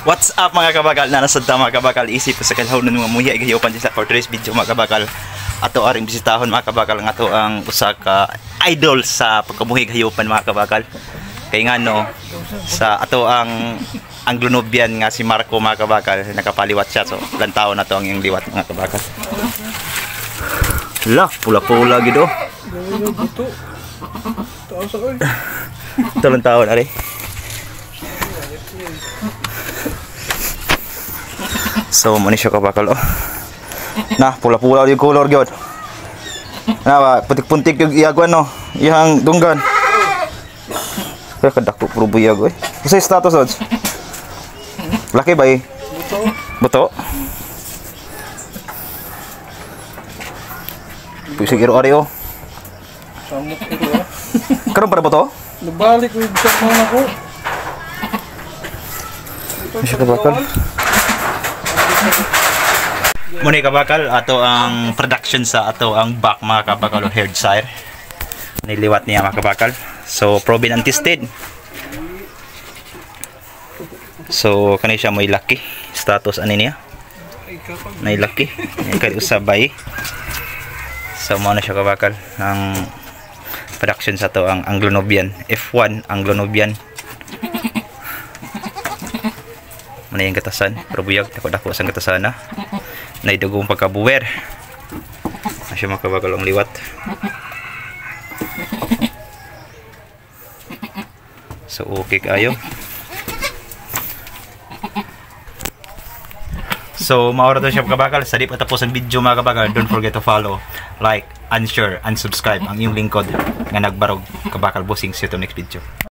What's up mga kabakal? Nanasad ta mga kabakal. Isip sa kalahon ng mga muya igayopan sa for today's video mga kabakal. Ato aring bisitahon mga kabakal nga to ang usa ka idol sa pagkabuhi gayopan mga kabakal. Kay nga no sa ato ang Anglo-Nubian nga si Marco mga kabakal, nakapaliwat siya. So ilang taon na to ang iyang liwat mga kabakal. Lah, pula-pula gitu. Talang taon ari. So mo ni siya kabakal oh. Nah, pula-pula yung color gyud. Na ba, putik-puntik yung iyagwan no. Iyang dunggan. Kaya kadako puro buyag eh. Kasi status odds. Laki ba eh? Buto. Pusig iro ari oh. Samot iro ah. Karon para buto? Nabalik ko sa mga ko. Siya kabakal. Muna kabakal, ato ang production sa ato ang back mga kabakal o haired sire. Niliwat niya mga kabakal. So, proven and tested. So, kanina siya may lucky. Status ani niya? May lucky. Yan kaya usabay. So, muna siya kabakal. Ang production sa ato ang Anglo-Nubian. F1 Anglo-Nubian. Muna yung gatasan. Pero buyag, dako-dako sa gatasan na. Naidugong pagkabuwer. Asya makabakal ang liwat. So okay kayo. So maura to siya kabakal. Sa di pa tapos ang video mga kabakal, don't forget to follow, like, and share, and subscribe ang iyong lingkod nga nagbarog kabakal bossing. See you to next video.